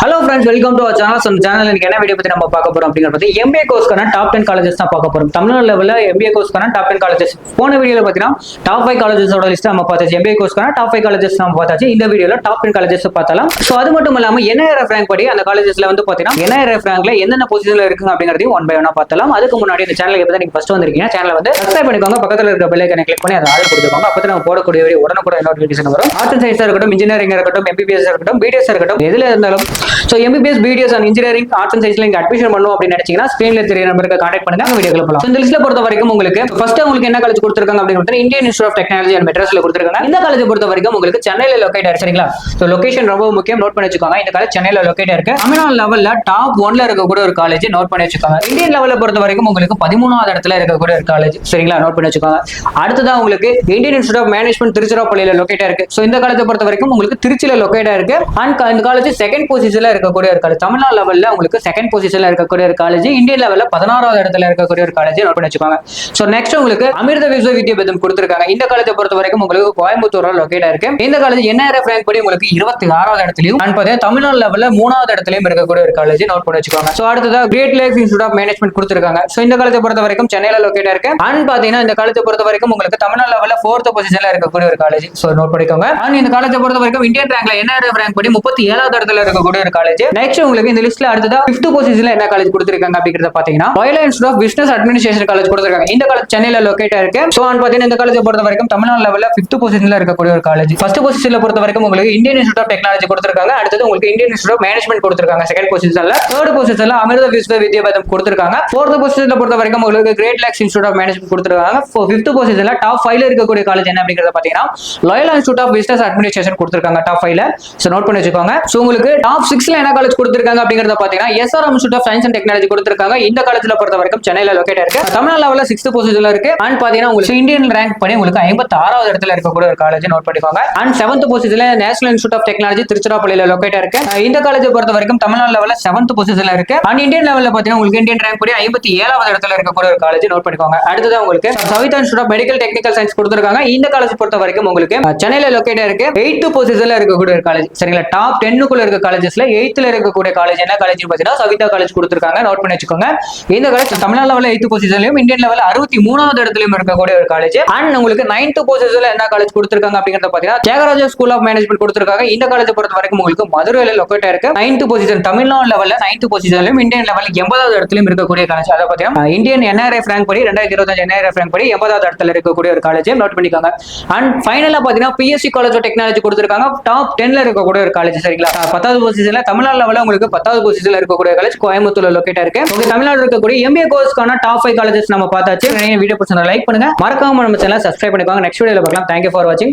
Hello friends, welcome to our channel. So channel இன்னைக்கு என்ன video பத்தி நம்ம பார்க்க போறோம் அப்படிங்கறது MBA கோர்ஸ்க்கான டாப் 10 காலேजेस தான் பார்க்க போறோம். தமிழ்நாடு லெவல்ல MBA கோர்ஸ்க்கான டாப் 10 காலேजेस. போன வீடியோல பாத்தீங்கன்னா டாப் 5 காலேजेसோட லிஸ்ட் நம்ம பார்த்தாச்சு. MBA கோர்ஸ்க்கான டாப் 5 காலேजेस நம்ம பார்த்தாச்சு. இந்த வீடியோல டாப் 10 காலேजेस பார்த்தலாம். சோ அது மட்டும் இல்லாம NIRF ரேங்க் படி அந்த காலேजेसல வந்து பாத்தீங்கன்னா NIRF ரேங்க்ல என்னென்ன பொசிஷன்ல இருக்குங்க அப்படிங்கறதையும் ஒன் பை ஒன்னா பார்த்தலாம். அதுக்கு முன்னாடி இந்த சேனலுக்கு எப்ப நீங்க ஃபர்ஸ்ட் வந்திருக்கீங்க சேனலை வந்து சப்ஸ்கிரைப் பண்ணிக்கோங்க. பக்கத்துல இருக்க பெல் ஐகானை கிளிக் பண்ணி அதை ஆல் கொடுத்துக்கோங்க. அப்பதான் நம்ம போடக்கூடிய வீடியோ உடனுக்குடன் நோட்டிஃபிகேஷன் வரும். ஆர்ட்ஸ் அண்ட் சயின்ஸா இருக்கட்டும், இன்ஜினியரிங் இருக்கட்டும், MBBS இருக்கட்டும், BDS இருக்கட்டும், எதுல இருந்தாலும் so MBBS BDS and engineering arts and science நீங்க அட்மிஷன் பண்ணனும் அப்படி நினைச்சீங்கன்னா ஸ்கிரீன்ல தெரிய நம்பருக்கு கான்டாக்ட் பண்ணுங்க. அந்த வீடியோக்குள்ள போலாம். இந்த லிஸ்ட்ல பொறுத்த வரைக்கும் உங்களுக்கு ஃபர்ஸ்ட் உங்களுக்கு என்ன காலேஜ் கொடுத்திருக்காங்க அப்படிங்கறது Indian institute of Technology and மெட்ராஸ்ல கொடுத்திருக்காங்க. இந்த காலேஜ் பொறுத்த வரைக்கும் உங்களுக்கு சென்னையில லொகேட் ஆயிருக்கு. சரிங்களா? சோ லொகேஷன் ரொம்ப முக்கியம், நோட் பண்ணி வச்சுக்கோங்க. இந்த காலேஜ் சென்னையில லொகேட் ஆயிருக்கு. தமிழ்நாடு லெவல்ல டாப் 1ல இருக்கக்கூடிய ஒரு காலேஜ், நோட் பண்ணி வச்சுக்கோங்க. இந்தியன் லெவல்ல பொறுத்த வரைக்கும் உங்களுக்கு 13வது இடத்துல இருக்கக்கூடிய ஒரு காலேஜ். சரிங்களா? நோட் பண்ணி வச்சுக்கோங்க. அடுத்ததா உங்களுக்கு இந்தியன் இன்ஸ்டிடியூட் ஆஃப் மேனேஜ்மெண்ட் திருச்சிராப்பள்ளியில லொகேட் ஆயிருக்கு. சோ இந்த காலேஜ் பொறுத்த வரைக்கும் உங்களுக்கு திருச்சியில லொகேட் ஆயிருக்கு. அண்ட் இந்த காலேஜ் செகண்ட் பொசிஷன்ல இருக்கக்கூடிய ஒரு காலேஜ். தமிழ்நாடு லெவல்ல உங்களுக்கு செகண்ட் பொசிஷன்ல இருக்கக்கூடிய ஒரு காலேஜ், இந்தியன் லெவல்ல 16வது இடத்துல இருக்கக்கூடிய ஒரு காலேஜ், நோட் பண்ணி வச்சுக்கோங்க. சோ நெக்ஸ்ட் உங்களுக்கு அமிர்த விஸ்வ வித்யாபீடம் கொடுத்திருக்காங்க. இந்த காலேஜ் பொறுத்த வரைக்கும் உங்களுக்கு கோயம்புத்தூர்ல லொகேட் ஆயிருக்கு. இந்த காலேஜ் NIRF ரேங்க் படி உங்களுக்கு 26வது இடத்துலயும் அண்ட் பாத்தீங்கன்னா தமிழ்நாடு லெவல்ல 3வது இடத்துலயும் இருக்கக்கூடிய ஒரு காலேஜ், நோட் பண்ணி வச்சுக்கோங்க. சோ அடுத்ததா Great Lakes Institute of Management கொடுத்திருக்காங்க. சோ இந்த காலேஜ் பொறுத்த வரைக்கும் சென்னையில லொகேட் ஆயிருக்கு. அண்ட் பாத்தீங்கன்னா இந்த காலேஜ் பொறுத்த வரைக்கும் உங்களுக்கு தமிழ்நாடு லெவல்ல 4th பொசிஷன்ல இருக்கக்கூடிய ஒரு காலேஜ். சோ நோட் பண்ணிக்கோங்க. அண்ட் இந்த காலேஜ் பொறுத்த வரைக்கும் இந்தியன் ரேங்க்ல NIRF ரேங்க் படி 37வது இடத்துல இருக்கக்கூடிய ஒரு காலேஜ். நெக்ஸ்ட் உங்களுக்கு இந்த லிஸ்ட்ல அடுத்ததா 5th பொசிஷன்ல என்ன காலேஜ் கொடுத்திருக்காங்க அப்படிங்கறத பாத்தீங்கன்னா Royal Institute of Business Administration college கொடுத்திருக்காங்க. இந்த காலேஜ் சென்னையில லொகேட் ஆயிருக்கு. சோ அண்ட் பாத்தீங்கன்னா இந்த காலேஜ் பொறுத்த வரைக்கும் தமிழ்நாடு லெவல்ல 5th பொசிஷன்ல இருக்கக்கூடிய ஒரு காலேஜ். ஃபர்ஸ்ட் பொசிஷன்ல பொறுத்த வரைக்கும் உங்களுக்கு இந்தியன் இன்ஸ்டிடியூட் ஆஃப் டெக்னாலஜி கொடுத்திருக்காங்க. அடுத்தது உங்களுக்கு இந்தியன் இன்ஸ்டிடியூட் ஆஃப் மேனேஜ்மெண்ட் கொடுத்திருக்காங்க செகண்ட் பொசிஷன்ல. தேர்ட் பொசிஷன்ல அமிர்த விஸ்வ வித்யாபீடம் கொடுத்திருக்காங்க. ஃபோர்த் பொசிஷன்ல பொறுத்த வரைக்கும் உங்களுக்கு Great Lakes Institute of Management கொடுத்திருக்காங்க. ஃபிஃப்த் பொசிஷன்ல டாப் 5ல இருக்கக்கூடிய காலேஜ் என்ன அப்படிங்கறத பாத்தீங்கன்னா Loyal Institute of Business Administration கொடுத்திருக்காங்க டாப் 5ல. சோ நோட் பண்ணி வச்சுக்கோங்க. சோ உங்களுக்கு டாப் 6ல என்ன காலேஜ் கொடுத்திருக்காங்க அப்படிங்கறத பாத்தீங்கன்னா SRM Institute of Science and Technology கொடுத்திருக்காங்க. இந்த காலேஜ்ல பொறுத்த வரைக்கும் சென்னையில லொகேட் இருக்கு. தமிழ்நாடு லெவல்ல 6th பொசிஷன்ல இருக்கு. அண்ட் பாத்தீங்கன்னா உங்களுக்கு இந்தியன் ரேங்க் படி உங்களுக்கு 56வது இடத்துல இருக்கக்கூடிய ஒரு காலேஜ், நோட் பண்ணிக்கோங்க. அண்ட் 7th பொசிஷன்ல நேஷனல் இன்ஸ்டிடியூட் ஆஃப் டெக்னாலஜி திருச்சிராப்பள்ளியில லொகேட் இருக்கு. இந்த காலேஜ் பொறுத்த வரைக்கும் தமிழ்நாடு லெவல்ல 7th பொசிஷன்ல இருக்கு. அண்ட் இந்தியன் லெவல்ல பாத்தீங்கன்னா உங்களுக்கு இந்தியன் ரேங்க் படி 57வது இடத்துல இருக்கக்கூடிய ஒரு காலேஜ், நோட் பண்ணிக்கோங்க. அடுத்தது உங்களுக்கு Savitha Institute of Medical Technical Science கொடுத்திருக்காங்க. இந்த காலேஜ் பொறுத்த வரைக்கும் உங்களுக்கு சென்னையில லொகேட் இருக்கு. 8th பொசிஷன்ல இருக்கக்கூடிய ஒரு காலேஜ். சரிங்களா? டாப் 10க்குள்ள இருக்க காலேஜஸ்ல 8th இருக்கக்கூடிய காலேஜ் என்ன காலேஜ் பாத்தீங்கன்னா சவிதா காலேஜ் கொடுத்திருக்காங்க. நோட் பண்ணி வச்சுக்கோங்க. இந்த காலேஜ் தமிழ்நாடு லெவல்ல 8th பொசிஷன்லயும் இந்தியன் லெவல்ல 63வது இடத்துலயும் இருக்கக்கூடிய ஒரு காலேஜ். அண்ட் உங்களுக்கு 9th பொசிஷன்ல என்ன காலேஜ் கொடுத்திருக்காங்க அப்படிங்கறத பாத்தீங்கன்னா தியாகராஜா ஸ்கூல் ஆஃப் மேனேஜ்மெண்ட் கொடுத்திருக்காங்க. இந்த காலேஜ் பொறுத்த வரைக்கும் உங்களுக்கு மதுரையில லொகேட் இருக்கு. 9th பொசிஷன் தமிழ்நாடு லெவல்ல 9th பொசிஷன்லயும் இந்தியன் லெவல்ல 80வது இடத்துலயும் இருக்கக்கூடிய காலேஜ். அத பாத்தீங்கன்னா இந்தியன் NIRF ரேங்க் படி 2025 NIRF ரேங்க் படி 80வது இடத்துல இருக்கக்கூடிய ஒரு காலேஜ், நோட் பண்ணிக்கோங்க. அண்ட் ஃபைனலா பாத்தீங்கன்னா PSC காலேஜ் ஆஃப் டெக்னாலஜி கொடுத்திருக்காங்க. டாப் 10ல இருக்கக்கூடிய ஒரு காலேஜ். சரிங்களா? 10வது பொசிஷன்ல தமிழ்நாடு லெவல்ல உங்களுக்கு 10வது பொசிஷன்ல இருக்கக்கூடிய காலேஜ் கோயம்புத்தூர்ல லொகேட் இருக்கு. உங்க தமிழ்நாடு இருக்கக்கூடிய MBA கோர்ஸ்க்கான டாப் 5 காலேஜஸ் நம்ம பார்த்தாச்சு. வீடியோ பிடிச்சா லைக் பண்ணுங்க, மறக்காம நம்ம சேனலை சப்ஸ்கிரைப் பண்ணிக்கோங்க. நெக்ஸ்ட் வீடியோல பார்க்கலாம். Thank you for watching.